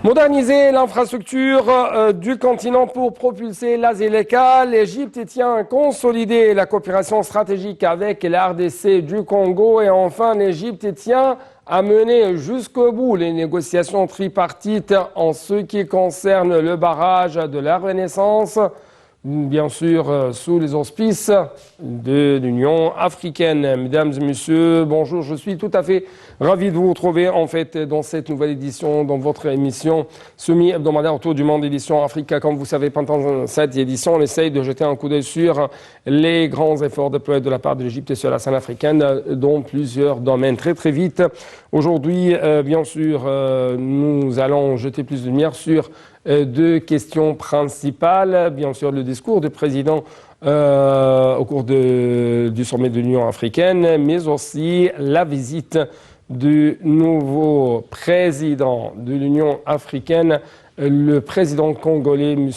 Moderniser l'infrastructure du continent pour propulser la ZLECA. L'Égypte tient consolider la coopération stratégique avec la RDC du Congo. Et enfin, l'Égypte tient à mener jusqu'au bout les négociations tripartites en ce qui concerne le barrage de la Renaissance. Bien sûr, sous les auspices de l'Union africaine. Mesdames et messieurs, bonjour, je suis tout à fait ravi de vous retrouver en fait dans cette nouvelle édition, dans votre émission semi-hebdomadaire autour du monde, édition Africa. Comme vous savez, pendant cette édition, on essaye de jeter un coup d'œil sur les grands efforts déployés de la part de l'Égypte sur la scène africaine dans plusieurs domaines. Très très vite, aujourd'hui, bien sûr, nous allons jeter plus de lumière sur deux questions principales. Bien sûr, le discours du président au cours du sommet de l'Union africaine, mais aussi la visite du nouveau président de l'Union africaine, le président congolais, M.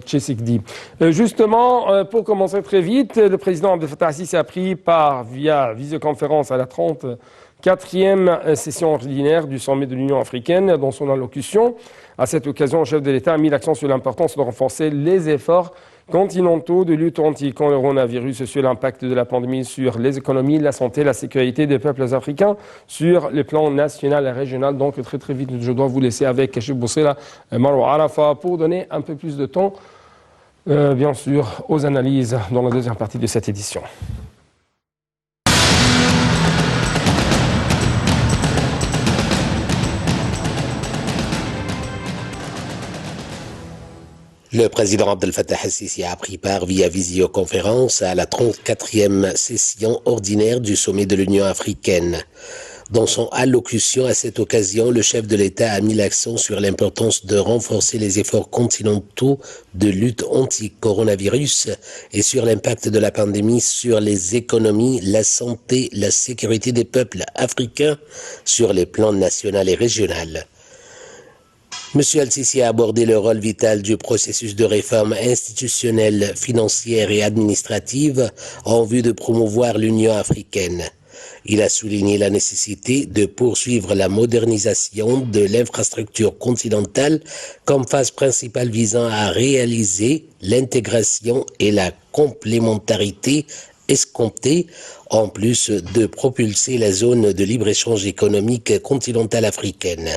Tshisekedi. Justement, pour commencer très vite, le président Abdel Fattah al-Sisi a pris part via visioconférence à la 34e session ordinaire du sommet de l'Union africaine. Dans son allocution, à cette occasion, le chef de l'État a mis l'accent sur l'importance de renforcer les efforts continentaux de lutte anti-coronavirus, sur l'impact de la pandémie sur les économies, la santé, la sécurité des peuples africains sur les plans national et régional. Donc très très vite, je dois vous laisser avec Kachib Boussela et Marwa Arafa pour donner un peu plus de temps, bien sûr, aux analyses dans la deuxième partie de cette édition. Le président Abdel Fattah al-Sisi a pris part via visioconférence à la 34e session ordinaire du sommet de l'Union africaine. Dans son allocution à cette occasion, le chef de l'État a mis l'accent sur l'importance de renforcer les efforts continentaux de lutte anti-coronavirus et sur l'impact de la pandémie sur les économies, la santé, la sécurité des peuples africains sur les plans national et régional. M. al-Sisi a abordé le rôle vital du processus de réforme institutionnelle, financière et administrative en vue de promouvoir l'Union africaine. Il a souligné la nécessité de poursuivre la modernisation de l'infrastructure continentale comme phase principale visant à réaliser l'intégration et la complémentarité escomptée, en plus de propulser la zone de libre-échange économique continentale africaine.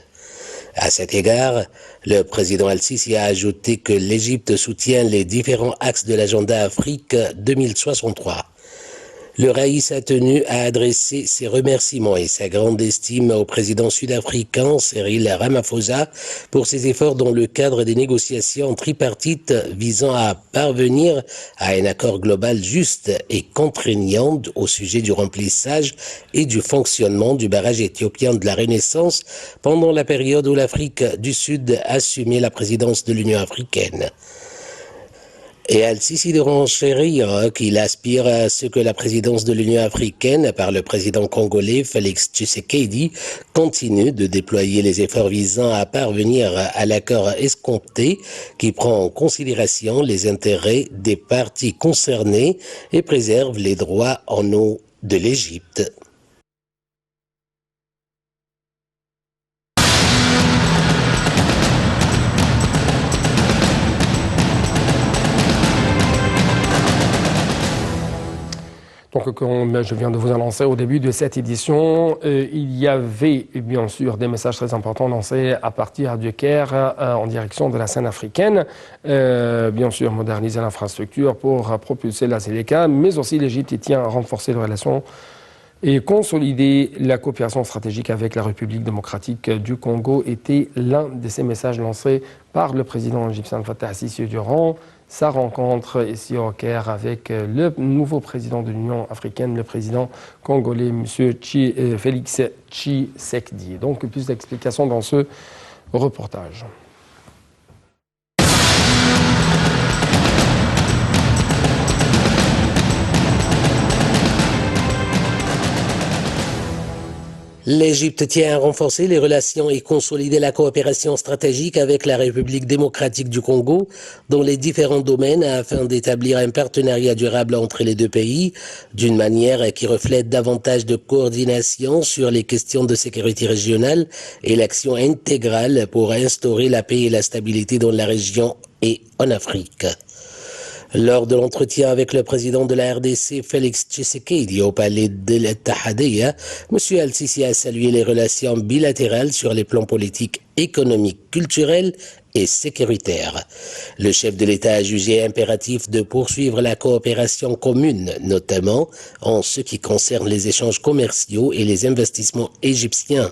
À cet égard, le président al-Sisi a ajouté que l'Égypte soutient les différents axes de l'agenda Afrique 2063. Le Raïs a tenu à adresser ses remerciements et sa grande estime au président sud-africain Cyril Ramaphosa pour ses efforts dans le cadre des négociations tripartites visant à parvenir à un accord global juste et contraignant au sujet du remplissage et du fonctionnement du barrage éthiopien de la Renaissance pendant la période où l'Afrique du Sud assumait la présidence de l'Union africaine. Et al-Sisi de renchérir qu'il aspire à ce que la présidence de l'Union africaine par le président congolais Félix Tshisekedi continue de déployer les efforts visant à parvenir à l'accord escompté qui prend en considération les intérêts des parties concernées et préserve les droits en eau de l'Égypte. Donc, comme je viens de vous annoncer au début de cette édition, il y avait bien sûr des messages très importants lancés à partir du Caire en direction de la scène africaine. Bien sûr, moderniser l'infrastructure pour propulser la ZLECA, mais aussi l'Égypte tient à renforcer les relations et consolider la coopération stratégique avec la République démocratique du Congo était l'un de ces messages lancés par le président égyptien Fattah al-Sisi durant sa rencontre ici au Caire avec le nouveau président de l'Union africaine, le président congolais, M. Félix Tshisekedi. Donc, plus d'explications dans ce reportage. L'Égypte tient à renforcer les relations et consolider la coopération stratégique avec la République démocratique du Congo dans les différents domaines afin d'établir un partenariat durable entre les deux pays d'une manière qui reflète davantage de coordination sur les questions de sécurité régionale et l'action intégrale pour instaurer la paix et la stabilité dans la région et en Afrique. Lors de l'entretien avec le président de la RDC, Félix Tshisekedi, au palais de l'Ittihadiyya, M. Al-Sisi a salué les relations bilatérales sur les plans politiques, économiques, culturels et sécuritaires. Le chef de l'État a jugé impératif de poursuivre la coopération commune, notamment en ce qui concerne les échanges commerciaux et les investissements égyptiens.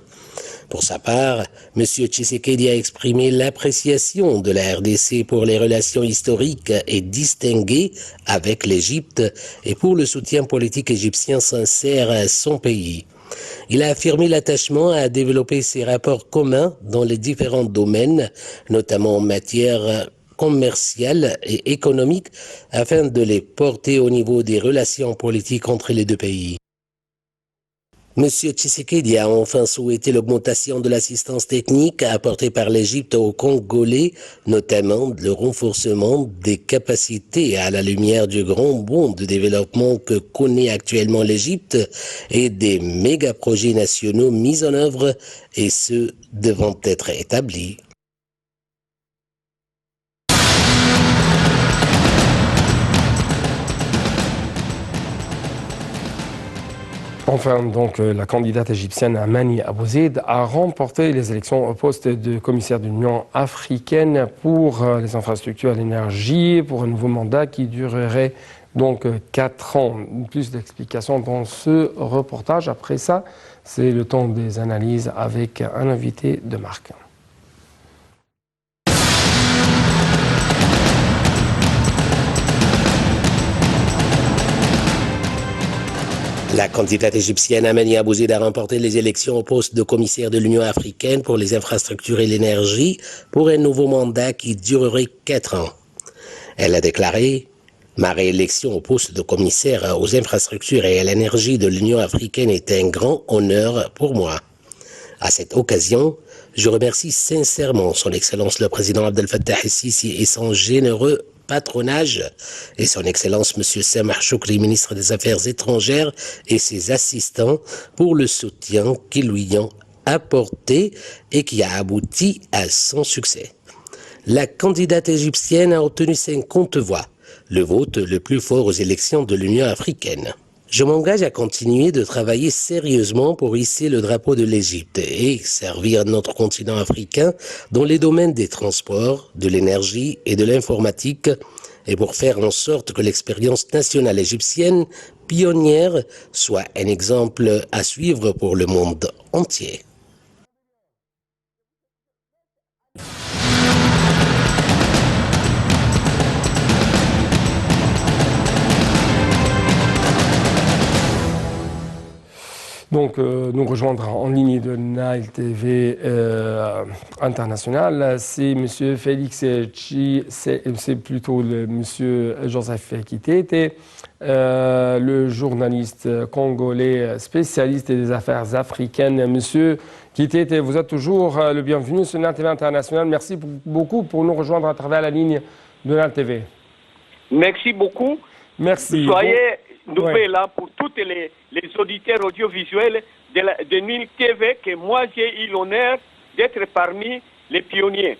Pour sa part, M. Tshisekedi a exprimé l'appréciation de la RDC pour les relations historiques et distinguées avec l'Égypte et pour le soutien politique égyptien sincère à son pays. Il a affirmé l'attachement à développer ses rapports communs dans les différents domaines, notamment en matière commerciale et économique, afin de les porter au niveau des relations politiques entre les deux pays. M. Tshisekedi a enfin souhaité l'augmentation de l'assistance technique apportée par l'Égypte aux Congolais, notamment le renforcement des capacités à la lumière du grand bond de développement que connaît actuellement l'Égypte et des méga-projets nationaux mis en œuvre et ceux devant être établis. Enfin, donc, la candidate égyptienne Amani Abouzeid a remporté les élections au poste de commissaire de l'Union africaine pour les infrastructures et l'énergie, pour un nouveau mandat qui durerait donc 4 ans. Plus d'explications dans ce reportage. Après ça, c'est le temps des analyses avec un invité de marque. La candidate égyptienne Amani Abouzeid a remporté les élections au poste de commissaire de l'Union africaine pour les infrastructures et l'énergie pour un nouveau mandat qui durerait 4 ans. Elle a déclaré « Ma réélection au poste de commissaire aux infrastructures et à l'énergie de l'Union africaine est un grand honneur pour moi. À cette occasion, je remercie sincèrement son Excellence le Président Abdel Fattah el-Sisi et son généreux patronage et son Excellence M. Samah Choukri, ministre des Affaires étrangères, et ses assistants pour le soutien qu'ils lui ont apporté et qui a abouti à son succès. La candidate égyptienne a obtenu 50 voix, le vote le plus fort aux élections de l'Union africaine. Je m'engage à continuer de travailler sérieusement pour hisser le drapeau de l'Égypte et servir notre continent africain dans les domaines des transports, de l'énergie et de l'informatique et pour faire en sorte que l'expérience nationale égyptienne pionnière soit un exemple à suivre pour le monde entier. Donc, nous rejoindre en ligne de Nile TV International, c'est M. Félix Chi, c'est plutôt M. Joseph Kitete, le journaliste congolais spécialiste des affaires africaines. Monsieur Kitete, vous êtes toujours le bienvenu sur Nile TV International. Merci beaucoup pour nous rejoindre à travers la ligne de Nile TV. Merci beaucoup. Merci. Soyez là pour tous les auditeurs audiovisuels de Nile TV, que moi j'ai eu l'honneur d'être parmi les pionniers.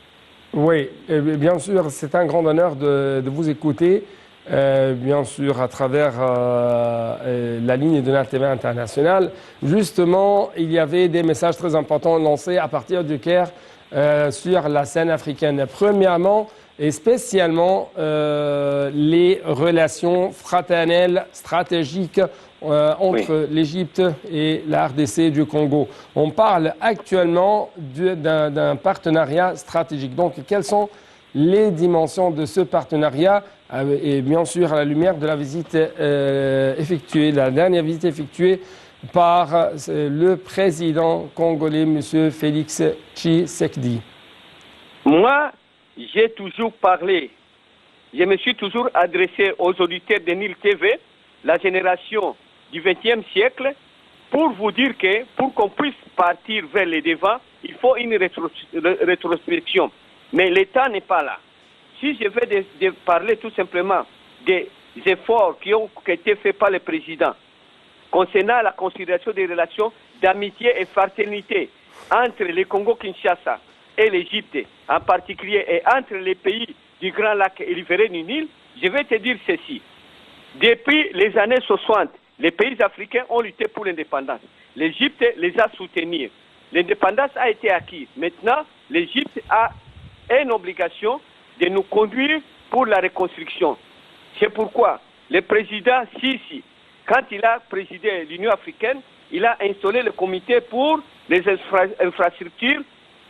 Oui, bien sûr, c'est un grand honneur de vous écouter, bien sûr, à travers la ligne de Nile TV International. Justement, il y avait des messages très importants lancés à partir du Caire sur la scène africaine. Premièrement, et spécialement les relations fraternelles stratégiques entre l'Égypte et la RDC du Congo. On parle actuellement d'un partenariat stratégique. Donc, quelles sont les dimensions de ce partenariat et bien sûr à la lumière de la visite effectuée, la dernière visite effectuée par le président congolais, M. Félix Tshisekedi? Moi, j'ai toujours parlé, je me suis toujours adressé aux auditeurs de Nile TV, la génération du XXe siècle, pour vous dire que pour qu'on puisse partir vers les devants, il faut une rétrospection. Mais l'État n'est pas là. Si je vais parler tout simplement des efforts qui ont été faits par le président concernant la considération des relations d'amitié et fraternité entre le Congo-Kinshasa et l'Égypte en particulier, et entre les pays du Grand Lac et riverains du Nil, je vais te dire ceci. Depuis les années 60, les pays africains ont lutté pour l'indépendance. L'Égypte les a soutenus. L'indépendance a été acquise. Maintenant, l'Égypte a une obligation de nous conduire pour la reconstruction. C'est pourquoi le président Sisi, quand il a présidé l'Union africaine, il a installé le comité pour les infrastructures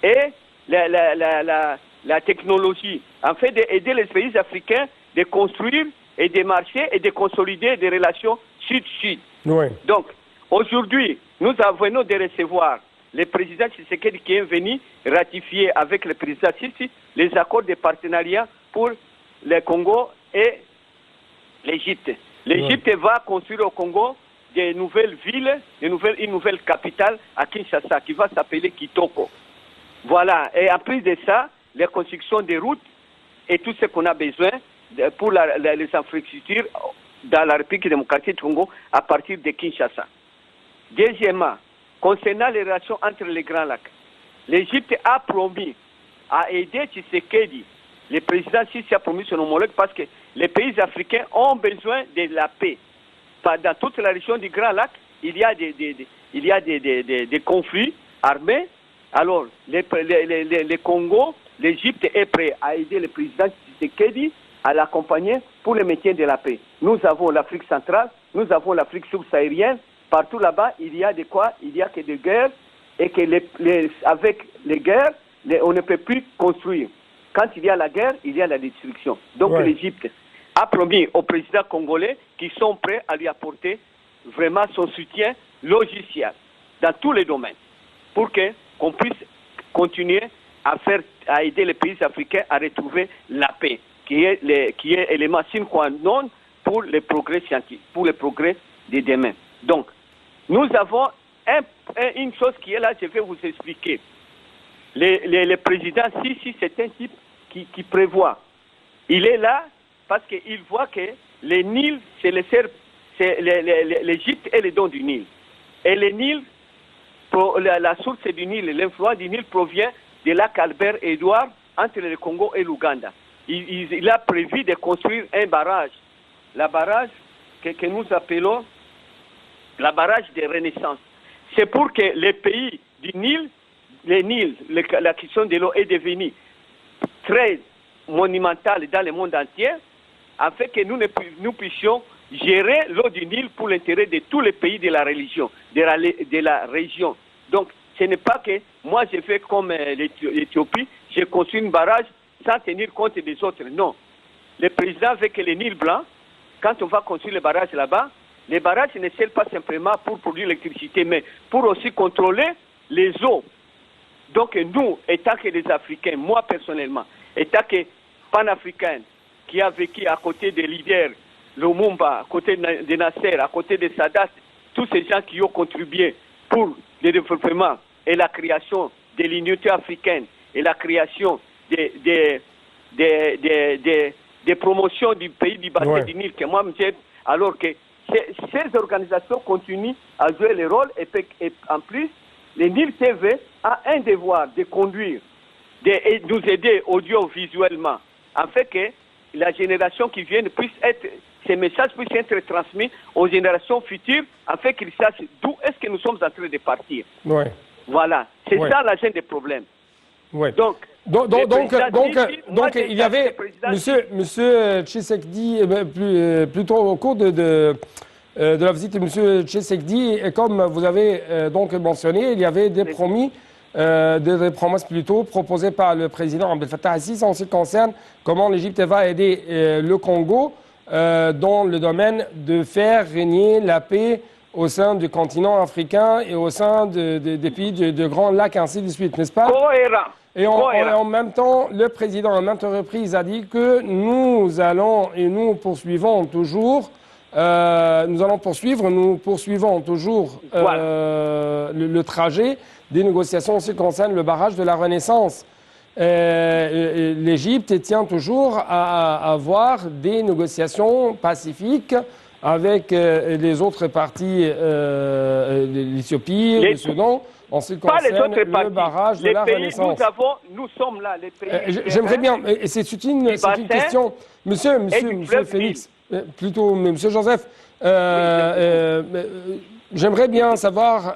et la technologie, en fait d'aider les pays africains de construire et de marcher et de consolider des relations sud-sud. Oui. Donc, aujourd'hui, nous venons de recevoir le président Tshisekedi qui est venu ratifier avec le président Sisi les accords de partenariat pour le Congo et l'Égypte. L'Égypte va construire au Congo des nouvelles villes, une nouvelle capitale à Kinshasa qui va s'appeler Kitoko. Voilà. Et en plus de ça, la construction des routes et tout ce qu'on a besoin pour les infrastructures dans la République démocratique du Congo à partir de Kinshasa. Deuxièmement, concernant les relations entre les Grands Lacs, l'Égypte a promis à aider Tshisekedi. Le président Sisi a promis son homologue parce que les pays africains ont besoin de la paix. Dans toute la région du Grand Lac, il y a des conflits armés. Alors, le Congo, l'Égypte est prêt à aider le président Tshisekedi à l'accompagner pour le maintien de la paix. Nous avons l'Afrique centrale, nous avons l'Afrique subsaharienne. Partout là-bas, il y a de quoi? Il y a que des guerres et que avec les guerres, on ne peut plus construire. Quand il y a la guerre, il y a la destruction. Donc l'Égypte a promis au président congolais qu'ils sont prêts à lui apporter vraiment son soutien logiciel dans tous les domaines pour qu'on puisse continuer à aider les pays africains à retrouver la paix, qui est l'élément sine qua non pour les progrès scientifiques, pour les progrès de demain. Donc, nous avons une chose qui est là, je vais vous expliquer. Le président Sisi, c'est un type qui prévoit. Il est là parce qu'il voit que le Nil, c'est l'Égypte est le don du Nil. Et le Nil, la source du Nil, l'influence du Nil provient du lac Albert-Édouard entre le Congo et l'Ouganda. Il a prévu de construire un barrage. La barrage que nous appelons la barrage de Renaissance. C'est pour que les pays du Nil, la question de l'eau est devenue très monumentale dans le monde entier, afin que nous puissions gérer l'eau du Nil pour l'intérêt de tous les pays de la religion, de la région. Donc, ce n'est pas que moi je fais comme l'Éthiopie, je construis un barrage sans tenir compte des autres. Non. Le président veut que le Nil blanc, quand on va construire le barrage là-bas, les barrages ne servent pas simplement pour produire l'électricité, mais pour aussi contrôler les eaux. Donc nous, étant que des Africains, moi personnellement, étant que panafricain, qui a vécu à côté des leaders, Lumumba, à côté de Nasser, à côté de Sadat, tous ces gens qui ont contribué pour le développement et la création de l'unité africaine et la création des promotions du pays du bassin du Nil, que moi j'aime, alors que ces organisations continuent à jouer le rôle et en plus, le Nil TV a un devoir de conduire, de nous aider audiovisuellement, afin que la génération qui vient ces messages puissent être transmis aux générations futures, afin qu'ils sachent d'où est-ce que nous sommes en train de partir. Ouais. Voilà, c'est ça la gêne des problèmes. Ouais. Donc, il y avait Monsieur Tshisekedi, plutôt au cours de la visite de M. Tshisekedi, et comme vous avez donc mentionné, il y avait des promesses plutôt proposées par le président Abdel Fattah al-Sisi en ce qui concerne comment l'Égypte va aider le Congo dans le domaine de faire régner la paix au sein du continent africain et au sein des pays de Grands Lacs, ainsi de suite, n'est-ce pas? Cohérent. Et en même temps, le président, à maintes reprises, a dit que nous allons et nous poursuivons toujours nous allons poursuivre, nous poursuivons toujours le trajet des négociations en ce qui concerne le barrage de la Renaissance. L'Égypte tient toujours à avoir des négociations pacifiques avec les autres parties, l'Éthiopie, le Soudan, en ce qui concerne le barrage de la Renaissance. Nous sommes là, les pays. J'aimerais bien, et c'est une question, monsieur Félix, plutôt monsieur Joseph, j'aimerais bien savoir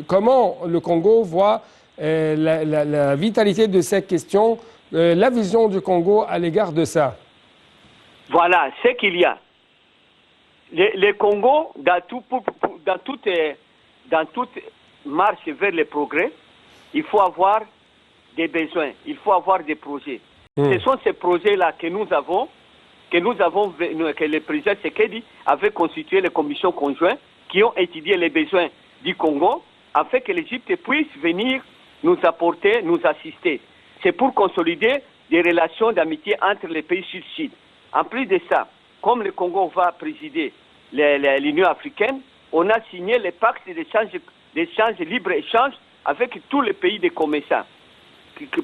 comment le Congo voit la vitalité de cette question, la vision du Congo à l'égard de ça. Voilà, c'est qu'il y a. Le Congo, dans toute marche vers le progrès, il faut avoir des besoins, il faut avoir des projets. Ce sont ces projets-là que le président Tshisekedi avait constitué les commissions conjointes qui ont étudié les besoins du Congo afin que l'Égypte puisse venir nous apporter, nous assister. C'est pour consolider des relations d'amitié entre les pays sud-sud. En plus de ça, comme le Congo va présider l'Union africaine, on a signé le pacte d'échange libre-échange avec tous les pays des commerçants,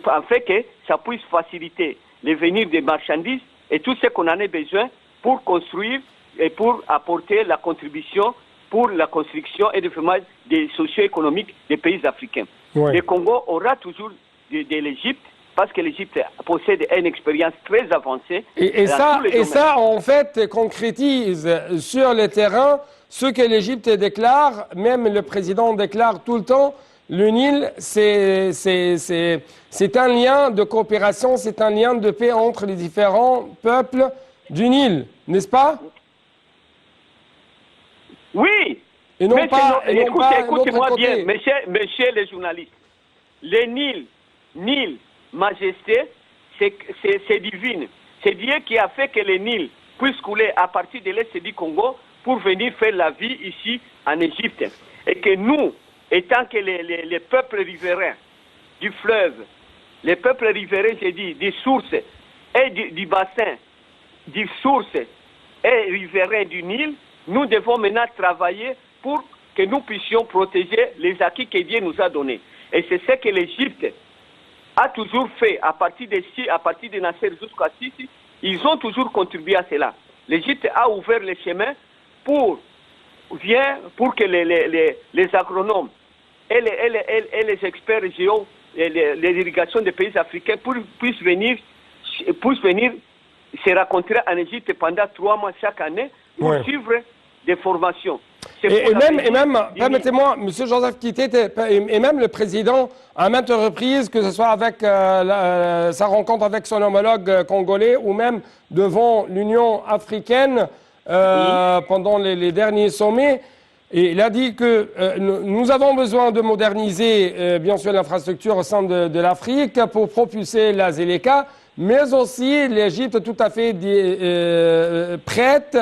afin que ça puisse faciliter le venir des marchandises et tout ce qu'on en a besoin pour construire et pour apporter la contribution pour la construction et le développement des socio-économiques des pays africains. Ouais. Le Congo aura toujours de l'Égypte, parce que l'Égypte possède une expérience très avancée. Et ça, en fait, concrétise sur le terrain ce que l'Égypte déclare, même le président déclare tout le temps, le Nil, c'est un lien de coopération, c'est un lien de paix entre les différents peuples du Nil, n'est-ce pas? Oui, et non pas, écoutez-moi bien, messieurs les journalistes. Le Nil, majesté, c'est divine. C'est Dieu qui a fait que le Nil puisse couler à partir de l'est du Congo pour venir faire la vie ici en Égypte. Et que nous, étant que les peuples riverains du fleuve, les peuples riverains, j'ai dit, des sources et du bassin, des sources et riverains du Nil, nous devons maintenant travailler pour que nous puissions protéger les acquis que Dieu nous a donnés. Et c'est ce que l'Égypte a toujours fait à partir de Nasser jusqu'à Sisi. Ils ont toujours contribué à cela. L'Égypte a ouvert les chemins pour que les agronomes et les experts géo, l'irrigation des pays africains puissent venir se rencontrer en Égypte pendant 3 mois chaque année pour suivre des formations. Et même, permettez-moi, M. Joseph Kitté, et même le président, à maintes reprises, que ce soit avec sa rencontre avec son homologue congolais ou même devant l'Union africaine pendant les derniers sommets, et il a dit que nous avons besoin de moderniser, bien sûr, l'infrastructure au sein de l'Afrique pour propulser la Zéleka, mais aussi l'Égypte tout à fait prête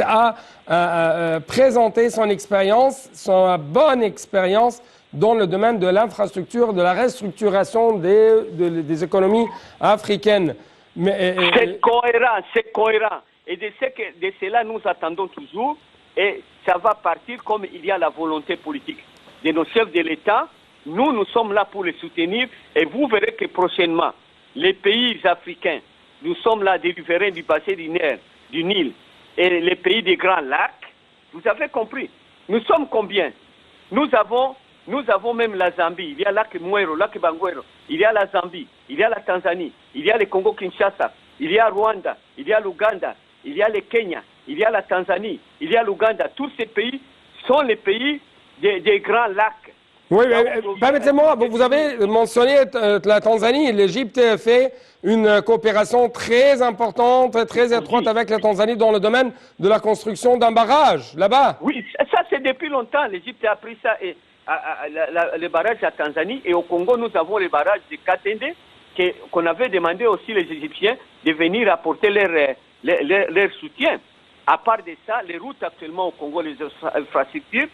à présenter son expérience, son bonne expérience dans le domaine de l'infrastructure, de la restructuration des économies africaines. C'est cohérent. Et de cela, nous attendons toujours. Et ça va partir comme il y a la volonté politique de nos chefs de l'État. Nous sommes là pour les soutenir et vous verrez que prochainement, les pays africains, nous sommes là des riverains du bassin du Nil et les pays des Grands Lacs, vous avez compris. Nous sommes combien? Nous avons même la Zambie, il y a lac Mwero, lac Bangwero, il y a la Zambie, il y a la Tanzanie, il y a le Congo-Kinshasa, il y a Rwanda, il y a l'Ouganda, il y a le Kenya, il y a la Tanzanie, il y a l'Ouganda. Tous ces pays sont les pays des Grands Lacs. Oui, permettez-moi, vous avez mentionné la Tanzanie. L'Égypte fait une coopération très importante, très étroite avec la Tanzanie dans le domaine de la construction d'un barrage, là-bas. Oui, ça c'est depuis longtemps. L'Égypte a pris ça, le barrage à Tanzanie. Et au Congo, nous avons le barrage de Katende, qu'on avait demandé aussi les Égyptiens de venir apporter leur soutien. À part de ça, les routes actuellement au Congo, les infrastructures,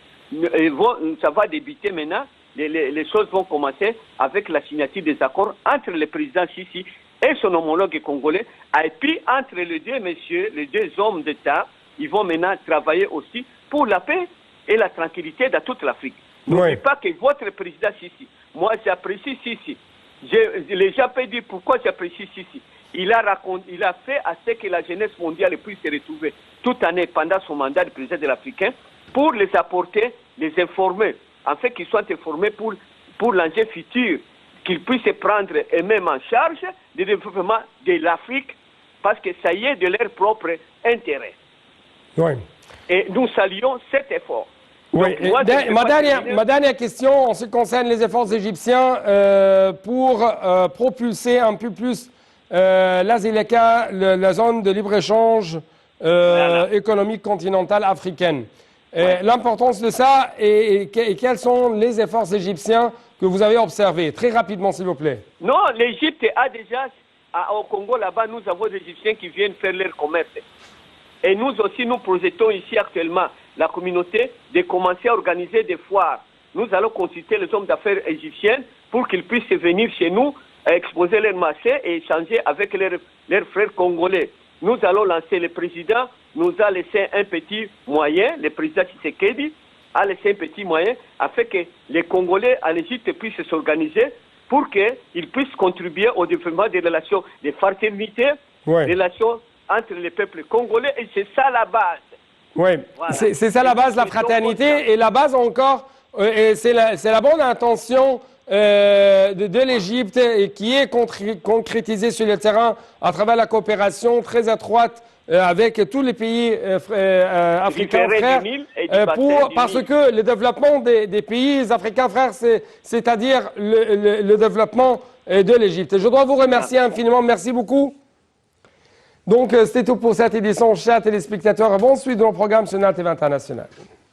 ça va débuter maintenant. Les choses vont commencer avec la signature des accords entre le président Sisi et son homologue congolais. Et puis, entre les deux messieurs, les deux hommes d'État, ils vont maintenant travailler aussi pour la paix et la tranquillité dans toute l'Afrique. N'oubliez pas que votre président Sissi, moi j'apprécie Sissi. Les gens peuvent dire pourquoi j'apprécie Sissi. Il a fait à ce que la jeunesse mondiale puisse se retrouver toute année pendant son mandat de président de l'Africain pour les apporter, les informer, en fait qu'ils soient informés pour l'enjeu futur, qu'ils puissent prendre eux-mêmes en charge le développement de l'Afrique parce que ça y est de leur propre intérêt. Oui. Et nous saluons cet effort. Oui. Donc, moi, ma dernière question en ce qui concerne les efforts égyptiens pour propulser un peu plus la ZLECA, la zone de libre-échange économique continentale africaine. L'importance de ça et quels sont les efforts égyptiens que vous avez observés? Très rapidement, s'il vous plaît. Non, l'Égypte a déjà, au Congo, là-bas, nous avons des Égyptiens qui viennent faire leur commerce. Et nous aussi, nous projetons ici actuellement la communauté de commencer à organiser des foires. Nous allons consulter les hommes d'affaires égyptiens pour qu'ils puissent venir chez nous, exposer leurs marchés et échanger avec leurs frères congolais. Nous allons lancer, le président nous a laissé un petit moyen, le président Tshisekedi a laissé un petit moyen afin que les Congolais en Égypte puissent s'organiser pour qu'ils puissent contribuer au développement des relations de fraternité, relations entre les peuples congolais, et c'est ça la base. Oui, voilà. C'est ça la base, la fraternité, et la base encore, c'est la bonne intention de l'Égypte et qui est concrétisée sur le terrain à travers la coopération très étroite avec tous les pays africains frères, parce que le développement des pays africains frères, c'est-à-dire le développement de l'Égypte. Je dois vous remercier infiniment, merci beaucoup. Donc, c'était tout pour cette édition, chers téléspectateurs. Bonne suite de nos programmes sur NATV International.